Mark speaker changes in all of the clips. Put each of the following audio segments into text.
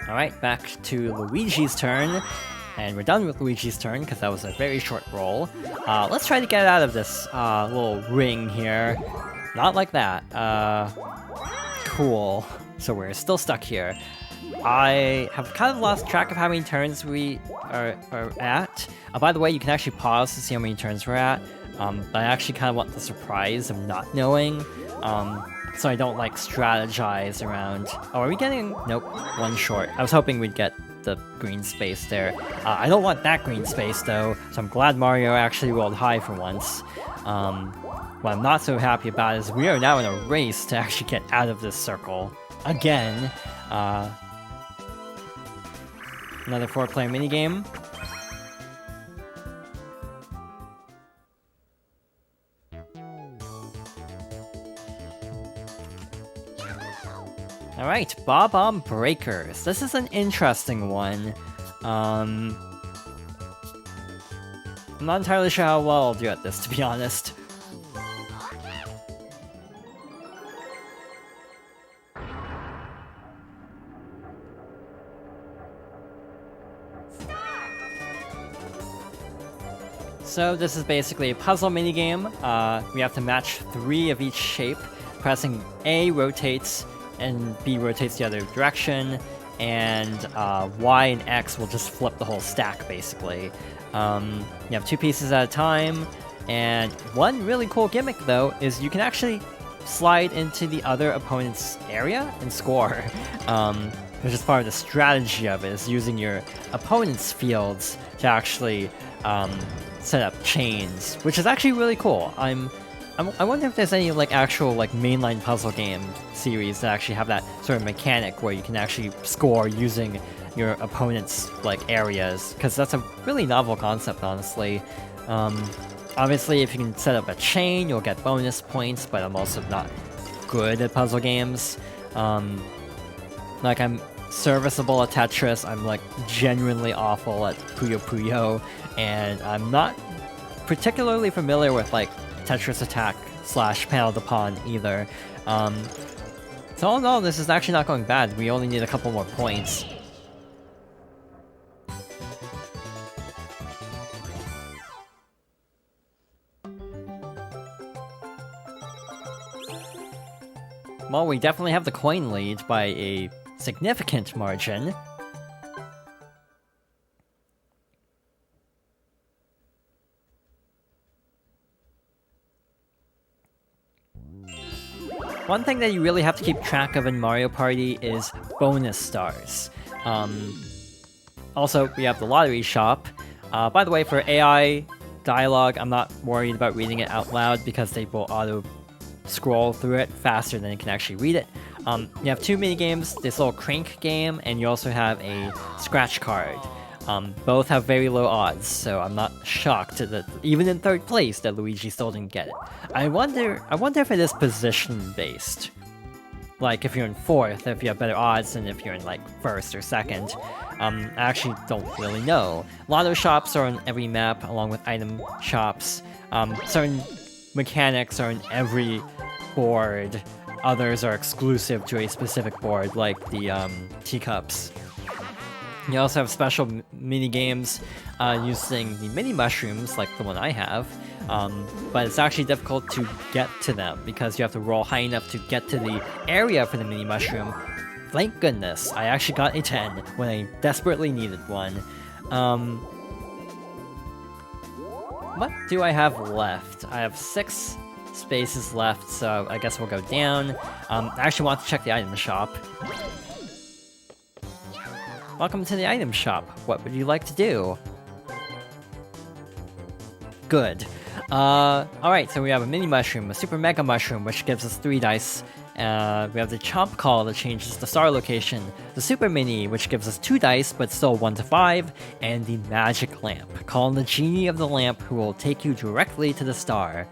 Speaker 1: Alright, back to Luigi's turn. And we're done with Luigi's turn, because that was a very short roll. Let's try to get out of this little ring here. Not like that. Cool. So we're still stuck here. I have kind of lost track of how many turns we are at. By the way, you can actually pause to see how many turns we're at. But I actually kind of want the surprise of not knowing. So I don't like strategize around. Oh, are we getting? Nope, one short. I was hoping we'd get the green space there. I don't want that green space though, so I'm glad Mario actually rolled high for once. What I'm not so happy about is we are now in a race to actually get out of this circle. Again. Another 4-player minigame. Alright, Bob-omb Breakers. This is an interesting one. I'm not entirely sure how well I'll do at this, to be honest. So this is basically a puzzle minigame. We have to match 3 of each shape. Pressing A rotates, and B rotates the other direction, and Y and X will just flip the whole stack, basically. You have 2 pieces at a time, and one really cool gimmick, though, is you can actually slide into the other opponent's area and score. Which is part of the strategy of it, is using your opponent's fields to actually set up chains, which is actually really cool. I wonder if there's any actual mainline puzzle game series that actually have that sort of mechanic where you can actually score using your opponent's areas, because that's a really novel concept, honestly. Obviously, if you can set up a chain, you'll get bonus points, but I'm also not good at puzzle games. I'm serviceable at Tetris. I'm genuinely awful at Puyo Puyo, and I'm not particularly familiar with Tetris Attack / Panel de Pon either. So all in all, this is actually not going bad. We only need a couple more points. Well, we definitely have the coin lead by a significant margin. One thing that you really have to keep track of in Mario Party is bonus stars. Also, we have the lottery shop. By the way, for AI dialogue, I'm not worried about reading it out loud because they will auto-scroll through it faster than you can actually read it. You have 2 minigames, this little crank game, and you also have a scratch card. Both have very low odds, so I'm not shocked that even in 3rd place that Luigi still didn't get it. I wonder if it is position based. If you're in 4th, if you have better odds than if you're in 1st or 2nd. I actually don't really know. Lotto shops are on every map, along with item shops. Certain mechanics are on every board. Others are exclusive to a specific board, like the teacups. You also have special mini-games using the mini mushrooms, like the one I have, but it's actually difficult to get to them because you have to roll high enough to get to the area for the mini mushroom. Thank goodness, I actually got a 10 when I desperately needed one. What do I have left? I have 6 spaces left, so I guess we'll go down. I actually want to check the item shop. Welcome to the item shop. What would you like to do? Good. Alright, so we have a mini mushroom, a super mega mushroom, which gives us 3 dice. We have the chomp call that changes the star location, the super mini, which gives us 2 dice, but still 1 to 5, and the magic lamp. Call on the genie of the lamp who will take you directly to the star.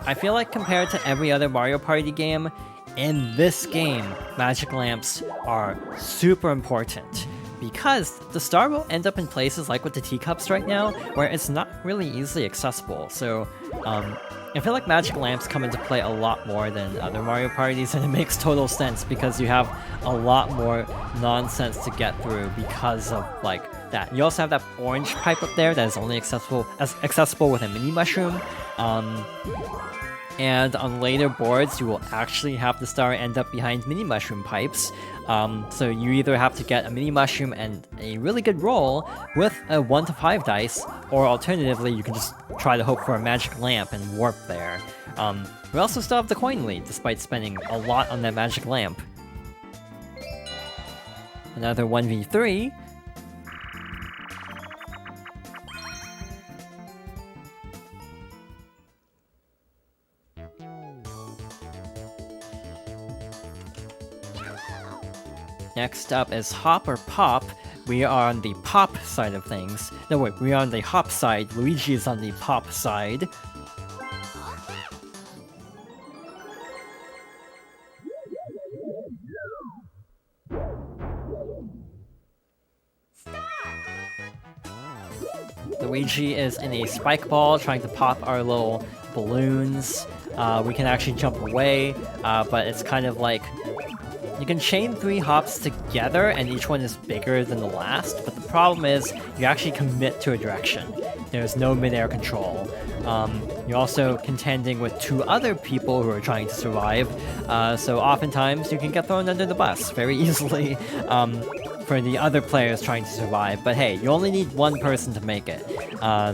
Speaker 1: I feel like compared to every other Mario Party game, in this game, magic lamps are super important. because the star will end up in places like with the teacups right now, where it's not really easily accessible. So I feel like magic lamps come into play a lot more than other Mario parties, and it makes total sense because you have a lot more nonsense to get through because of like that. You also have that orange pipe up there that is only accessible with a mini mushroom. And on later boards, you will actually have the star end up behind mini mushroom pipes. So you either have to get a mini mushroom and a really good roll with a 1 to 5 dice, or alternatively, you can just try to hope for a magic lamp and warp there. We also still have the coin lead, despite spending a lot on that magic lamp. Another 1v3. Next up is Hop or Pop. We are on the Pop side of things. No wait, we are on the Hop side. Luigi is on the Pop side. Luigi is in a spike ball trying to pop our little balloons. We can actually jump away, but it's kind of like you can chain 3 hops together and each one is bigger than the last, but the problem is you actually commit to a direction. There's no midair control. You're also contending with 2 other people who are trying to survive, so oftentimes you can get thrown under the bus very easily for the other players trying to survive. But hey, you only need 1 person to make it.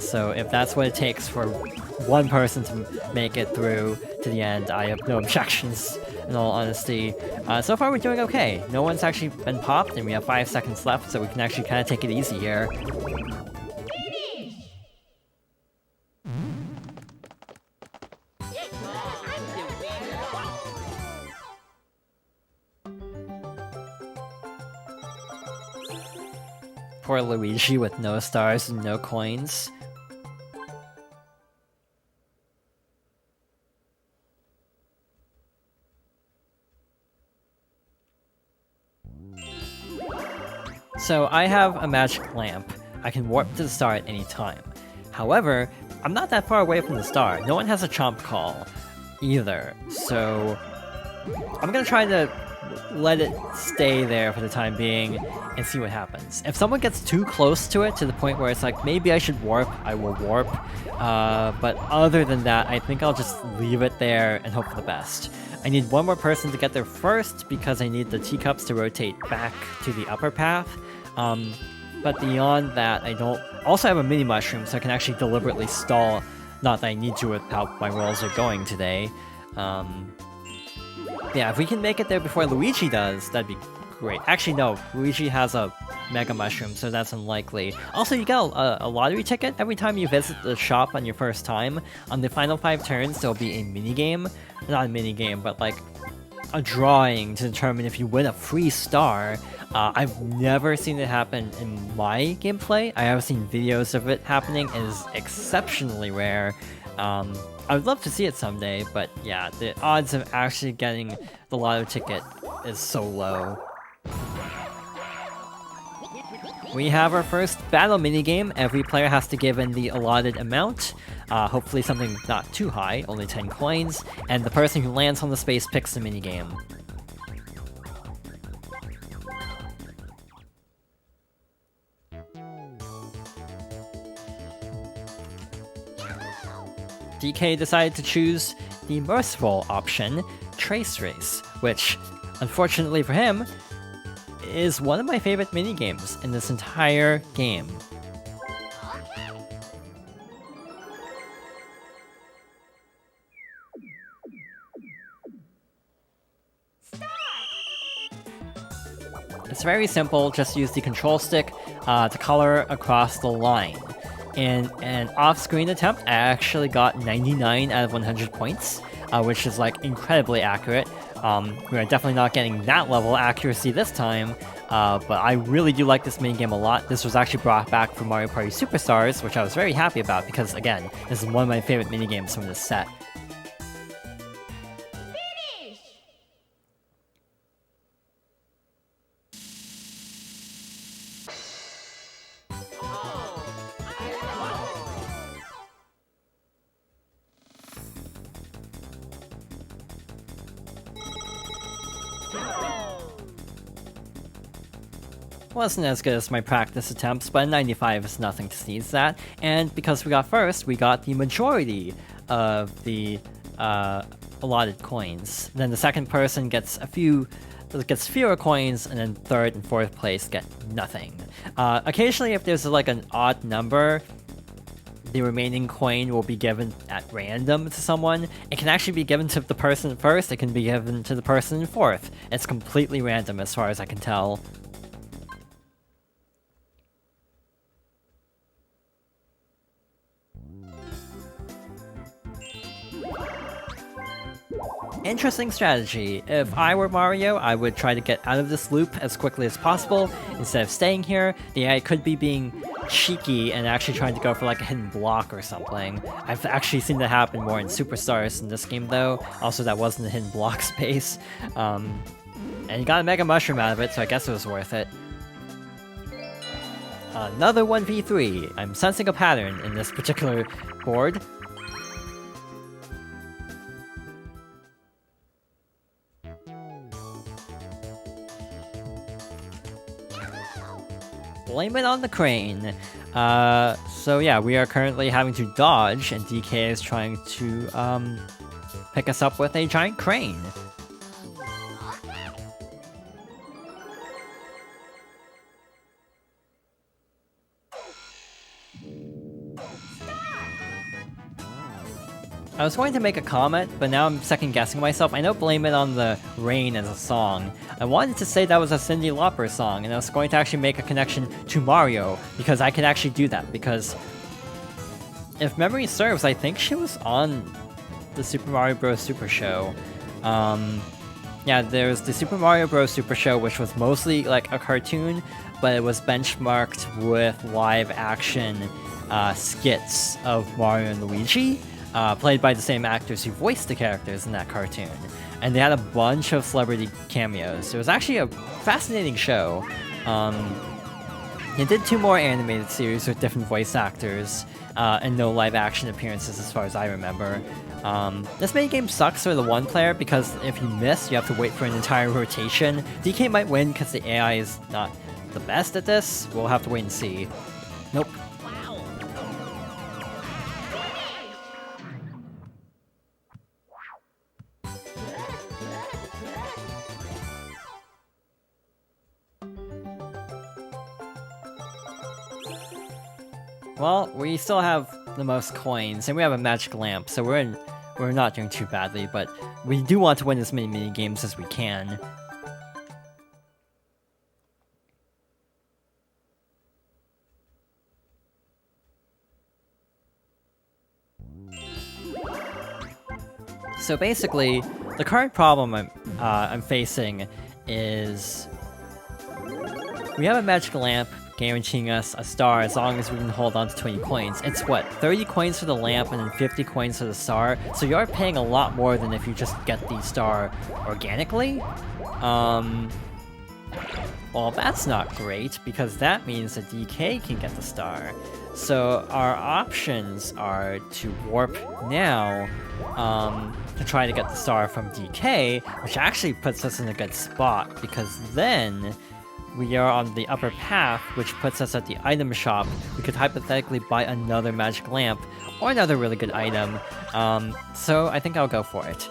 Speaker 1: So if that's what it takes for 1 person to make it through to the end, I have no objections, in all honesty. So far we're doing okay. No one's actually been popped, and we have 5 seconds left, so we can actually kind of take it easy here. Poor Luigi with no stars and no coins. So I have a magic lamp. I can warp to the star at any time. However, I'm not that far away from the star. No one has a chomp call either. So I'm gonna try to let it stay there for the time being and see what happens. If someone gets too close to it to the point where it's like, maybe I should warp, I will warp. But other than that, I think I'll just leave it there and hope for the best. I need 1 more person to get there first because I need the teacups to rotate back to the upper path. But beyond that, I don't... Also have a mini mushroom, so I can actually deliberately stall. Not that I need to with how my rolls are going today. Yeah, if we can make it there before Luigi does, that'd be great. Actually, no. Luigi has a Mega Mushroom, so that's unlikely. Also, you get a lottery ticket every time you visit the shop on your first time. On the final 5 turns, there'll be a minigame. Not a minigame, but like a drawing to determine if you win a free star. I've never seen it happen in my gameplay. I have seen videos of it happening. It is exceptionally rare. I would love to see it someday, but yeah, the odds of actually getting the lotto ticket is so low. We have our first battle minigame. Every player has to give in the allotted amount. Hopefully something not too high, only 10 coins, and the person who lands on the space picks the minigame. DK decided to choose the merciful option, Trace Race, which, unfortunately for him, is one of my favorite minigames in this entire game. It's very simple, just use the control stick to color across the line. In an off-screen attempt, I actually got 99 out of 100 points, which is like incredibly accurate. We are definitely not getting that level of accuracy this time, but I really do like this minigame a lot. This was actually brought back from Mario Party Superstars, which I was very happy about because, again, this is one of my favorite minigames from this set. wasn't as good as my practice attempts, but 95 is nothing to sneeze at. And because we got first, we got the majority of the allotted coins. Then the second person gets fewer coins, and then third and fourth place get nothing. Occasionally, if there's like an odd number, the remaining coin will be given at random to someone. It can actually be given to the person first, it can be given to the person in fourth. It's completely random as far as I can tell. Interesting strategy. If I were Mario, I would try to get out of this loop as quickly as possible instead of staying here. The AI could be being cheeky and actually trying to go for like a hidden block or something. I've actually seen that happen more in Superstars in this game though. Also, that wasn't a hidden block space. And you got a Mega Mushroom out of it, so I guess it was worth it. Another 1v3. I'm sensing a pattern in this particular board. Blame it on the crane. So yeah, we are currently having to dodge, and DK is trying to pick us up with a giant crane. I was going to make a comment, but now I'm second-guessing myself. I know Blame It on the Rain as a song. I wanted to say that was a Cyndi Lauper song, and I was going to actually make a connection to Mario, because I could actually do that, because if memory serves, I think she was on the Super Mario Bros. Super Show. Yeah, there's the Super Mario Bros. Super Show, which was mostly like a cartoon, but it was benchmarked with live-action skits of Mario and Luigi. Played by the same actors who voiced the characters in that cartoon. And they had a bunch of celebrity cameos. It was actually a fascinating show. They did 2 more animated series with different voice actors, and no live action appearances as far as I remember. This minigame sucks for the one player because if you miss, you have to wait for an entire rotation. DK might win because the AI is not the best at this. We'll have to wait and see. Nope. Well, we still have the most coins, and we have a magic lamp, so we're not doing too badly, but we do want to win as many mini-games as we can. So basically, the current problem I'm facing is we have a magic lamp guaranteeing us a star as long as we can hold on to 20 coins. It's what, 30 coins for the lamp and then 50 coins for the star? So you are paying a lot more than if you just get the star organically. Well, that's not great, because that means that DK can get the star. So our options are to warp now, to try to get the star from DK, which actually puts us in a good spot, because then we are on the upper path, which puts us at the item shop. We could hypothetically buy another magic lamp, or another really good item, so I think I'll go for it.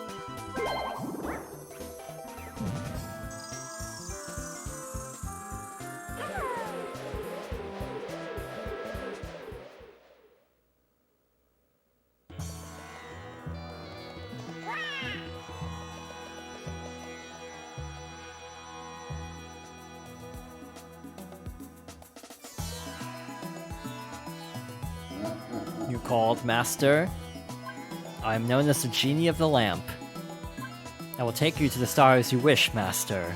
Speaker 1: You called, Master? I am known as the Genie of the Lamp. I will take you to the stars you wish, Master.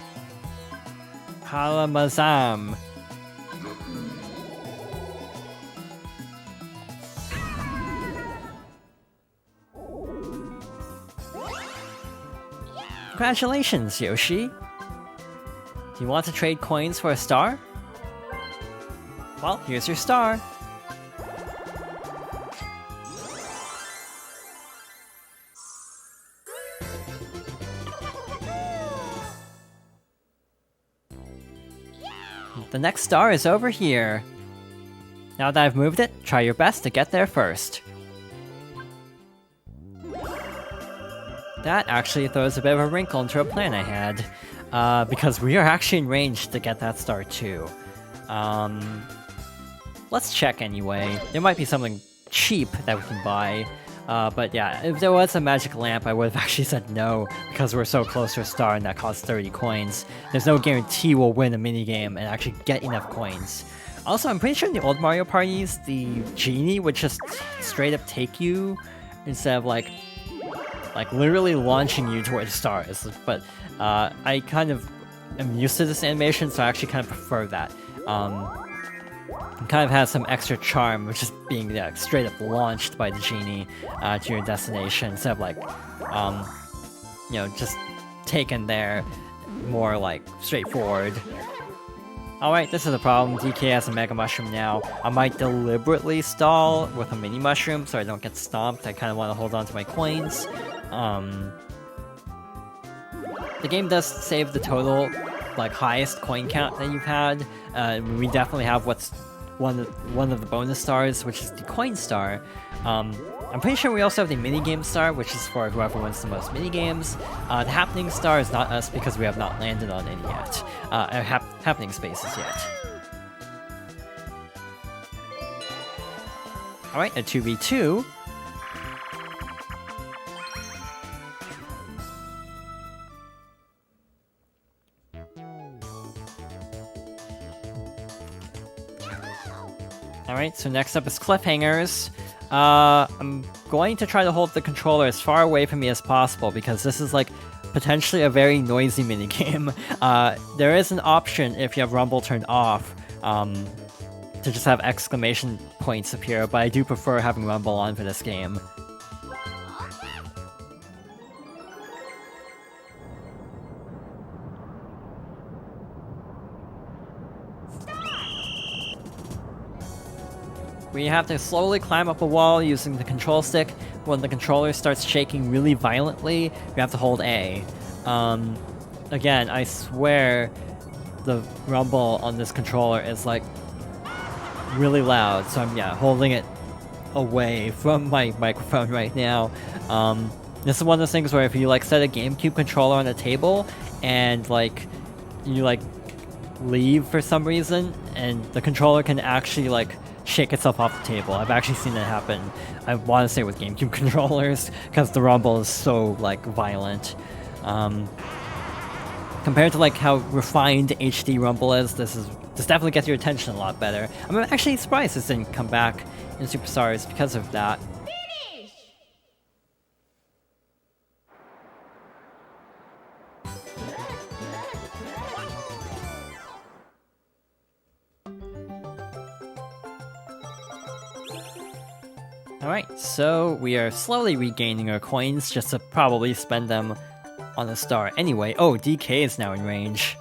Speaker 1: Kalamazam. Congratulations, Yoshi! Do you want to trade coins for a star? Well, here's your star. The next star is over here. Now that I've moved it, try your best to get there first. That actually throws a bit of a wrinkle into a plan I had, because we are actually in range to get that star too. Let's check anyway. There might be something cheap that we can buy. But yeah, if there was a magic lamp, I would have actually said no, because we're so close to a star and that costs 30 coins. There's no guarantee we'll win a minigame and actually get enough coins. Also, I'm pretty sure in the old Mario parties, the genie would just straight up take you instead of like literally launching you towards stars. But I kind of am used to this animation, so I actually kind of prefer that. It kind of has some extra charm, which is being straight up launched by the genie to your destination instead of like, you know, just taken there, more like straightforward. Alright, this is the problem. DK has a Mega Mushroom now. I might deliberately stall with a Mini Mushroom so I don't get stomped. I kind of want to hold on to my coins. The game does save the total, like, highest coin count that you've had. We definitely have what's one of the bonus stars, which is the coin star. I'm pretty sure we also have the minigame star, which is for whoever wins the most minigames. The happening star is not us because we have not landed on any yet. Happening spaces yet. Alright, a 2v2. Alright, so next up is Cliffhangers. I'm going to try to hold the controller as far away from me as possible because this is like potentially a very noisy minigame. There is an option if you have Rumble turned off to just have exclamation points appear, but I do prefer having Rumble on for this game. We have to slowly climb up a wall using the control stick. When the controller starts shaking really violently, we have to hold A. Again, I swear the rumble on this controller is like really loud, so I'm holding it away from my microphone right now. This is one of those things where if you like set a GameCube controller on a table and like you like leave for some reason and the controller can actually like shake itself off the table. I've actually seen that happen. I want to say with GameCube controllers because the rumble is so like violent. Compared to like how refined HD rumble is, this definitely gets your attention a lot better. I'm actually surprised this didn't come back in Superstars because of that. Alright, so we are slowly regaining our coins just to probably spend them on a star anyway. Oh, DK is now in range.